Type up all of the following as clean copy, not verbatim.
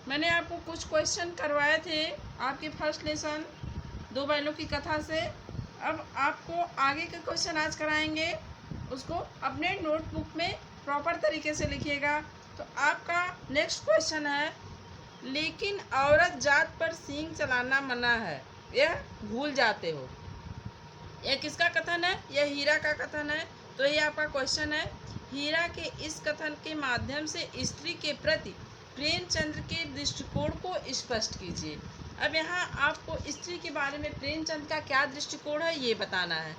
मैंने आपको कुछ क्वेश्चन करवाए थे आपके फर्स्ट लेसन दो बैलों की कथा से। अब आपको आगे के क्वेश्चन आज कराएंगे, उसको अपने नोटबुक में प्रॉपर तरीके से लिखिएगा। तो आपका नेक्स्ट क्वेश्चन है, लेकिन औरत जात पर सींग चलाना मना है, यह भूल जाते हो। यह किसका कथन है? यह हीरा का कथन है। तो ये आपका क्वेश्चन है। हीरा के इस कथन के माध्यम से स्त्री के प्रति प्रेमचंद्र के दृष्टिकोण को स्पष्ट कीजिए। अब यहाँ आपको स्त्री के बारे में प्रेमचंद का क्या दृष्टिकोण है ये बताना है।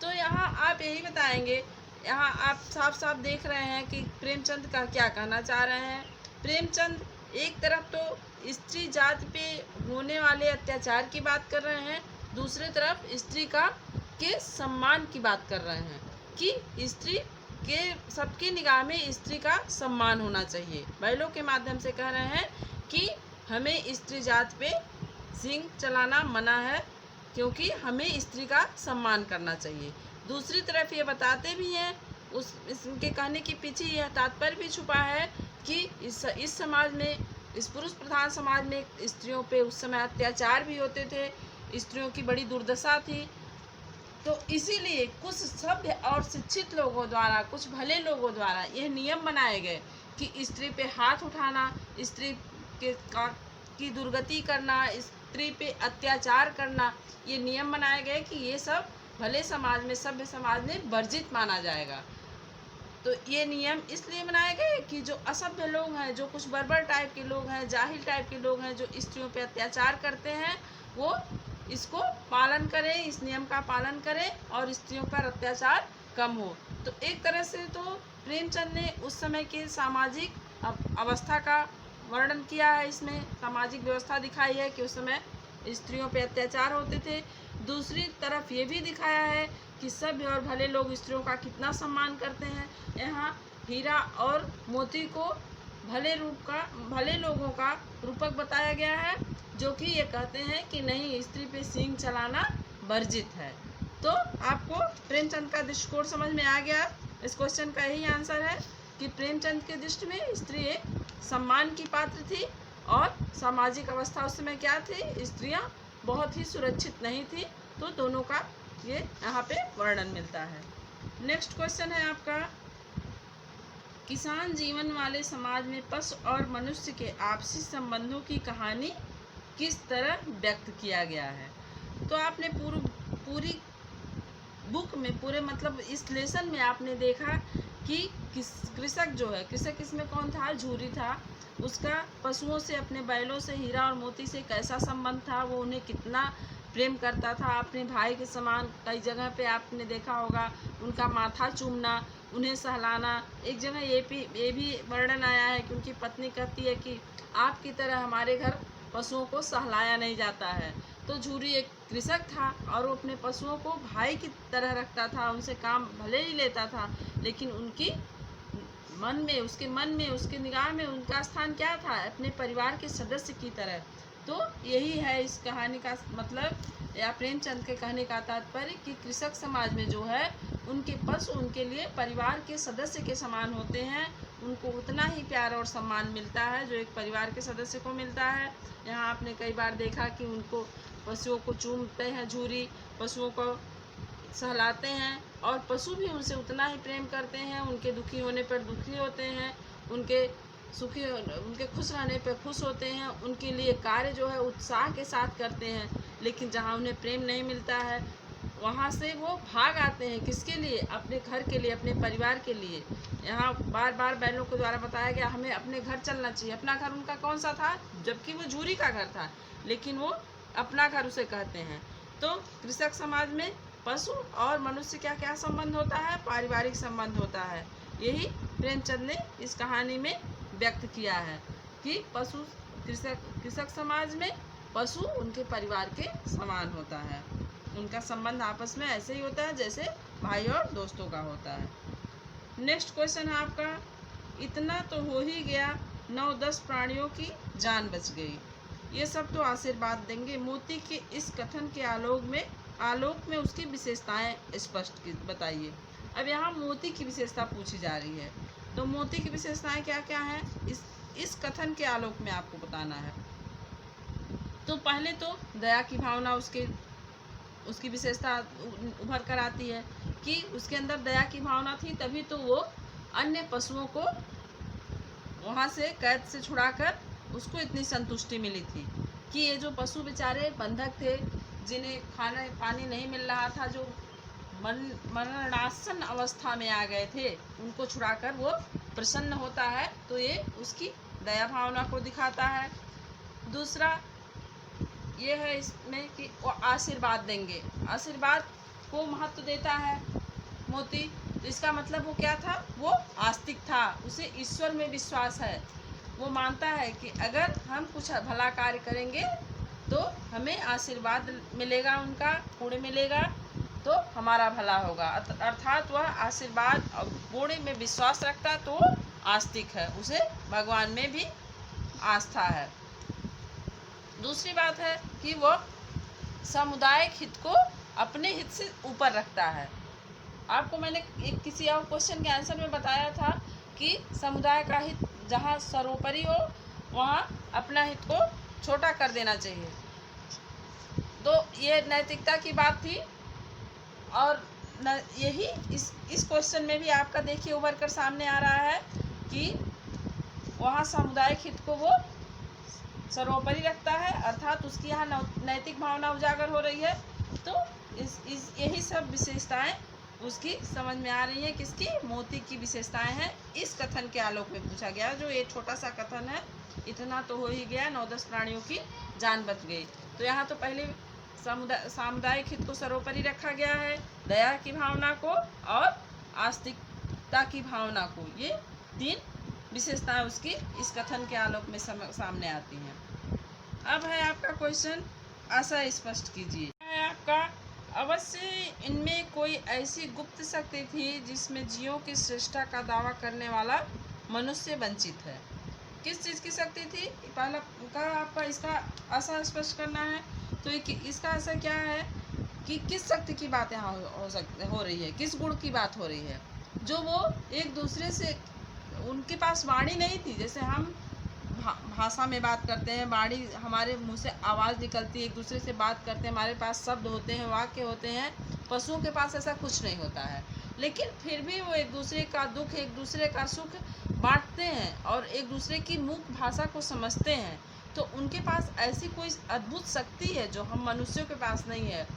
तो यहाँ आप यही बताएंगे, यहाँ आप साफ साफ देख रहे हैं कि प्रेमचंद का क्या कहना चाह रहे हैं। प्रेमचंद एक तरफ तो स्त्री जात पे होने वाले अत्याचार की बात कर रहे हैं, दूसरी तरफ स्त्री का के सम्मान की बात कर रहे हैं कि स्त्री के सबकी निगाह में स्त्री का सम्मान होना चाहिए। बैलों के माध्यम से कह रहे हैं कि हमें स्त्री जात पे सींग चलाना मना है, क्योंकि हमें स्त्री का सम्मान करना चाहिए। दूसरी तरफ ये बताते भी हैं, इसके कहने के पीछे यह तात्पर्य भी छुपा है कि इस समाज में, इस पुरुष प्रधान समाज में स्त्रियों पे उस समय अत्याचार भी होते थे, स्त्रियों की बड़ी दुर्दशा थी। तो इसीलिए कुछ सभ्य और शिक्षित लोगों द्वारा, कुछ भले लोगों द्वारा यह नियम बनाए गए कि स्त्री पे हाथ उठाना, स्त्री की दुर्गति करना, स्त्री पे अत्याचार करना, ये नियम बनाए गए कि ये सब भले समाज में, सभ्य समाज में वर्जित माना जाएगा। तो ये नियम इसलिए बनाए गए कि जो असभ्य लोग हैं, जो कुछ बर्बर टाइप के लोग हैं, जाहिल टाइप के लोग हैं, जो स्त्रियों पे अत्याचार करते हैं, वो इसको पालन करें, इस नियम का पालन करें और स्त्रियों पर अत्याचार कम हो। तो एक तरह से तो प्रेमचंद ने उस समय के सामाजिक अवस्था का वर्णन किया है, इसमें सामाजिक व्यवस्था दिखाई है कि उस समय स्त्रियों पे अत्याचार होते थे। दूसरी तरफ ये भी दिखाया है कि सभ्य और भले लोग स्त्रियों का कितना सम्मान करते हैं। यहाँ हीरा और मोती को भले लोगों का रूपक बताया गया है, जो कि ये कहते हैं कि नहीं, स्त्री पे सींग चलाना वर्जित है। तो आपको प्रेमचंद का दृष्टिकोण समझ में आ गया। इस क्वेश्चन का यही आंसर है कि प्रेमचंद के दृष्टि में स्त्री एक सम्मान की पात्र थी और सामाजिक अवस्था उस समय क्या थी, स्त्रियां बहुत ही सुरक्षित नहीं थी। तो दोनों का ये यहाँ पे वर्णन मिलता है। नेक्स्ट क्वेश्चन है आपका, किसान जीवन वाले समाज में पशु और मनुष्य के आपसी संबंधों की कहानी किस तरह व्यक्त किया गया है। तो आपने पूरी बुक में, पूरे मतलब इस लेसन में आपने देखा कि कृषक जो है, कृषक इसमें कौन था, झूरी था, उसका पशुओं से, अपने बैलों से, हीरा और मोती से कैसा संबंध था, वो उन्हें कितना प्रेम करता था, अपने भाई के समान। कई जगह पे आपने देखा होगा उनका माथा चूमना, उन्हें सहलाना। एक जगह ये भी वर्णन आया है कि उनकी पत्नी कहती है कि आपकी तरह हमारे घर पशुओं को सहलाया नहीं जाता है। तो झूरी एक कृषक था और वो अपने पशुओं को भाई की तरह रखता था, उनसे काम भले ही लेता था, लेकिन उसके मन में, उसके निगाह में उनका स्थान क्या था, अपने परिवार के सदस्य की तरह। तो यही है इस कहानी का मतलब, या प्रेमचंद के कहने का तात्पर्य कि कृषक समाज में जो है, उनके पशु उनके लिए परिवार के सदस्य के समान होते हैं। उनको उतना ही प्यार और सम्मान मिलता है जो एक परिवार के सदस्य को मिलता है। यहाँ आपने कई बार देखा कि उनको, पशुओं को चूमते हैं झूरी, पशुओं को सहलाते हैं और पशु भी उनसे उतना ही प्रेम करते हैं। उनके दुखी होने पर दुखी होते हैं, उनके खुश रहने पर खुश होते हैं, उनके लिए कार्य जो है उत्साह के साथ करते हैं। लेकिन जहाँ उन्हें प्रेम नहीं मिलता है, वहाँ से वो भाग आते हैं। किसके लिए? अपने घर के लिए, अपने परिवार के लिए। यहाँ बार बार बैलों के द्वारा बताया गया हमें अपने घर चलना चाहिए। अपना घर उनका कौन सा था, जबकि वो झूरी का घर था, लेकिन वो अपना घर उसे कहते हैं। तो कृषक समाज में पशु और मनुष्य क्या क्या संबंध होता है, पारिवारिक संबंध होता है। यही प्रेमचंद ने इस कहानी में व्यक्त किया है कि कृषक समाज में पशु उनके परिवार के समान होता है। उनका संबंध आपस में ऐसे ही होता है जैसे भाई और दोस्तों का होता है। नेक्स्ट क्वेश्चन है आपका, इतना तो हो ही गया, 9-10 प्राणियों की जान बच गई, ये सब तो आशीर्वाद देंगे। मोती के इस कथन के आलोक में उसकी विशेषताएं स्पष्ट बताइए। अब यहाँ मोती की विशेषता पूछी जा रही है, तो मोती की विशेषताएं क्या क्या हैं, इस इस कथन के आलोक में आपको बताना है। तो पहले तो दया की भावना उसकी विशेषता उभर कर आती है कि उसके अंदर दया की भावना थी, तभी तो वो अन्य पशुओं को वहाँ से कैद से छुड़ाकर उसको इतनी संतुष्टि मिली थी कि ये जो पशु बेचारे बंधक थे, जिन्हें खाना पानी नहीं मिल रहा था, जो मरणासन अवस्था में आ गए थे, उनको छुड़ाकर वो प्रसन्न होता है। तो ये उसकी दया भावना को दिखाता है। दूसरा ये है इसमें कि वो आशीर्वाद देंगे, आशीर्वाद को महत्व देता है मोती। तो इसका मतलब वो क्या था, वो आस्तिक था, उसे ईश्वर में विश्वास है। वो मानता है कि अगर हम कुछ भला कार्य करेंगे तो हमें आशीर्वाद मिलेगा, उनका पुण्य मिलेगा, तो हमारा भला होगा। अर्थात वह आशीर्वाद और पुण्य में विश्वास रखता, तो आस्तिक है, उसे भगवान में भी आस्था है। दूसरी बात है कि वह सामुदायिक हित को अपने हित से ऊपर रखता है। आपको मैंने एक किसी और क्वेश्चन के आंसर में बताया था कि समुदाय का हित जहाँ सर्वोपरि हो, वहाँ अपना हित को छोटा कर देना चाहिए। तो ये नैतिकता की बात थी। और यही इस क्वेश्चन में भी आपका देखिए उभर कर सामने आ रहा है कि वहाँ सामुदायिक हित को वो सर्वोपरि रखता है, अर्थात उसकी यहाँ नैतिक भावना उजागर हो रही है। तो यही सब विशेषताएं उसकी समझ में आ रही है। किसकी? मोती की विशेषताएं हैं। इस कथन के आलोक में पूछा गया, जो ये छोटा सा कथन है, इतना तो हो ही गया, 9-10 प्राणियों की जान बच गई। तो यहाँ तो पहले सामुदायिक हित को सर्वोपरि रखा गया है, दया की भावना को और आस्तिकता की भावना को। ये 3 विशेषताएं उसकी इस कथन के आलोक में सामने आती हैं। अब है आपका क्वेश्चन, आशा स्पष्ट कीजिए। है आपका, अवश्य इनमें कोई ऐसी गुप्त शक्ति थी जिसमें जीवों की श्रेष्ठता का दावा करने वाला मनुष्य वंचित है। किस चीज़ की शक्ति थी? पहला कहा आपका, इसका आशा स्पष्ट करना है। तो इसका आशा क्या है कि किस शक्ति की बात यहाँ हो रही है, किस गुण की बात हो रही है, जो वो एक दूसरे से, उनके पास वाणी नहीं थी। जैसे हम भाषा में बात करते हैं, वाणी हमारे मुंह से आवाज़ निकलती है, एक दूसरे से बात करते हैं, हमारे पास शब्द होते हैं, वाक्य होते हैं। पशुओं के पास ऐसा कुछ नहीं होता है, लेकिन फिर भी वो एक दूसरे का दुख, एक दूसरे का सुख बांटते हैं और एक दूसरे की मुख भाषा को समझते हैं। तो उनके पास ऐसी कोई अद्भुत शक्ति है जो हम मनुष्यों के पास नहीं है।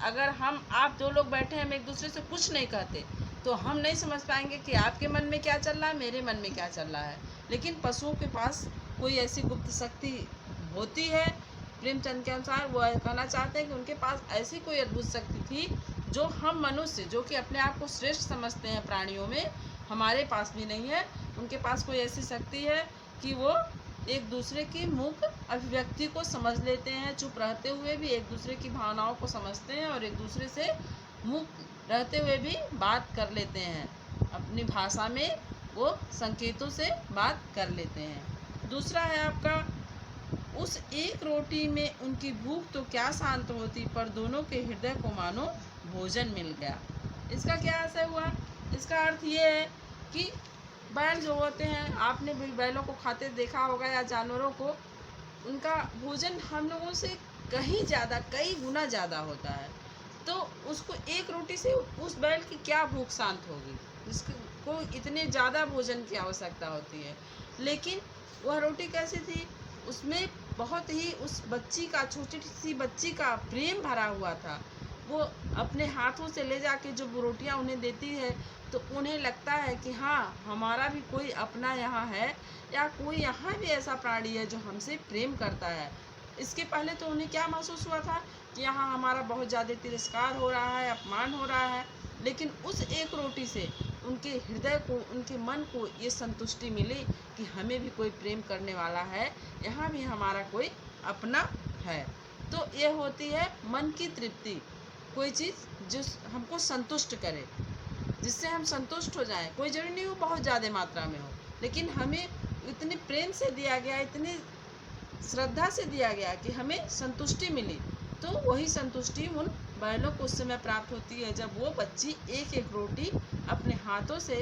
अगर आप 2 लोग बैठे हैं, हम एक दूसरे से कुछ नहीं कहते, तो हम नहीं समझ पाएंगे कि आपके मन में क्या चल रहा है, मेरे मन में क्या चल रहा है। लेकिन पशुओं के पास कोई ऐसी गुप्त शक्ति होती है। प्रेमचंद के अनुसार वो कहना चाहते हैं कि उनके पास ऐसी कोई अद्भुत शक्ति थी जो हम मनुष्य, जो कि अपने आप को श्रेष्ठ समझते हैं प्राणियों में, हमारे पास भी नहीं है। उनके पास कोई ऐसी शक्ति है कि वो एक दूसरे की मुख अभिव्यक्ति को समझ लेते हैं, चुप रहते हुए भी एक दूसरे की भावनाओं को समझते हैं और एक दूसरे से मुख रहते हुए भी बात कर लेते हैं। अपनी भाषा में वो संकेतों से बात कर लेते हैं। दूसरा है आपका, उस एक रोटी में उनकी भूख तो क्या शांत होती, पर दोनों के हृदय को मानो भोजन मिल गया। इसका क्या आशय हुआ? इसका अर्थ ये है कि बैल जो होते हैं, आपने भी बैलों को खाते देखा होगा या जानवरों को, उनका भोजन हम लोगों से कहीं ज़्यादा, कई गुना ज़्यादा होता है। तो उसको एक रोटी से उस बैल की क्या भूख शांत होगी, उसको इतने ज़्यादा भोजन की आवश्यकता होती है। लेकिन वह रोटी कैसी थी? उसमें बहुत ही उस बच्ची का, छोटी सी बच्ची का प्रेम भरा हुआ था। वो अपने हाथों से ले जाके जो रोटियां उन्हें देती है, तो उन्हें लगता है कि हाँ, हमारा भी कोई अपना यहाँ है, या कोई यहाँ भी ऐसा प्राणी है जो हमसे प्रेम करता है। इसके पहले तो उन्हें क्या महसूस हुआ था कि यहाँ हमारा बहुत ज़्यादा तिरस्कार हो रहा है, अपमान हो रहा है। लेकिन उस एक रोटी से उनके हृदय को, उनके मन को ये संतुष्टि मिली कि हमें भी कोई प्रेम करने वाला है, यहाँ भी हमारा कोई अपना है। तो ये होती है मन की तृप्ति, कोई चीज़ जो हमको संतुष्ट करे, जिससे हम संतुष्ट हो जाएं। कोई जरूरी नहीं हो बहुत ज़्यादा मात्रा में हो, लेकिन हमें इतने प्रेम से दिया गया, इतनी श्रद्धा से दिया गया कि हमें संतुष्टि मिली। तो वही संतुष्टि उन बैलों को उस समय प्राप्त होती है जब वो बच्ची एक एक रोटी अपने हाथों से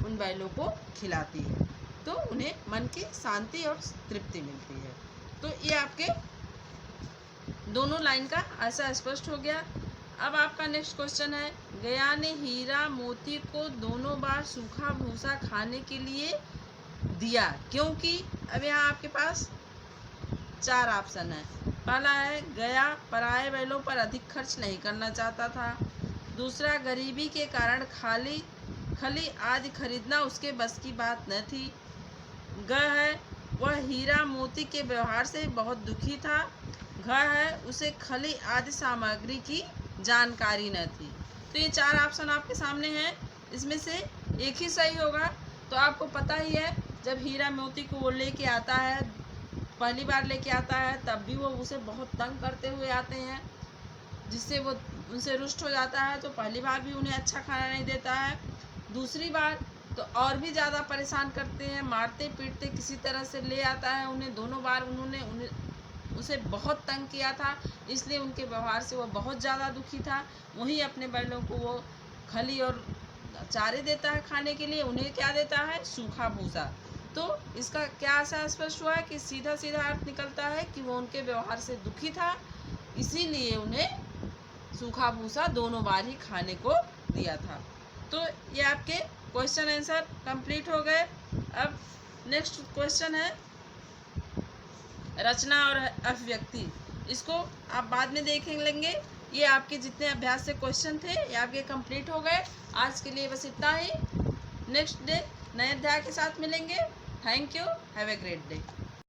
उन बैलों को खिलाती है। तो उन्हें मन की शांति और तृप्ति मिलती है। तो ये आपके दोनों लाइन का ऐसा स्पष्ट हो गया। अब आपका नेक्स्ट क्वेश्चन है, गया ने हीरा मोती को दोनों बार सूखा भूसा खाने के लिए दिया क्योंकि। अब यहाँ आपके पास 4 ऑप्शन है। पहला है, गया पराये बैलों पर अधिक खर्च नहीं करना चाहता था। दूसरा, गरीबी के कारण खली आदि खरीदना उसके बस की बात न थी। ग है, वह हीरा मोती के व्यवहार से बहुत दुखी था। घ है, उसे खली आदि सामग्री की जानकारी न थी। तो ये 4 ऑप्शन आपके सामने हैं, इसमें से एक ही सही होगा। तो आपको पता ही है, जब हीरा मोती को वो लेके आता है, पहली बार लेके आता है, तब भी वो उसे बहुत तंग करते हुए आते हैं, जिससे वो उनसे रुष्ट हो जाता है। तो पहली बार भी उन्हें अच्छा खाना नहीं देता है, दूसरी बार तो और भी ज़्यादा परेशान करते हैं, मारते पीटते किसी तरह से ले आता है उन्हें। दोनों बार उन्होंने उसे बहुत तंग किया था, इसलिए उनके व्यवहार से वो बहुत ज़्यादा दुखी था। वहीं अपने बैलों को वो खली और चारे देता है खाने के लिए, उन्हें क्या देता है, सूखा भूसा। तो इसका क्या ऐसा स्पष्ट हुआ है कि सीधा सीधा अर्थ निकलता है कि वो उनके व्यवहार से दुखी था, इसीलिए उन्हें सूखा भूसा दोनों बार ही खाने को दिया था। तो ये आपके क्वेश्चन आंसर कंप्लीट हो गए। अब नेक्स्ट क्वेश्चन है रचना और अभिव्यक्ति। इसको आप बाद में देख लेंगे। ये आपके जितने अभ्यास से क्वेश्चन थे ये आपके कंप्लीट हो गए। आज के लिए बस इतना ही। नेक्स्ट डे नए अध्याय के साथ मिलेंगे। Thank you, have a great day.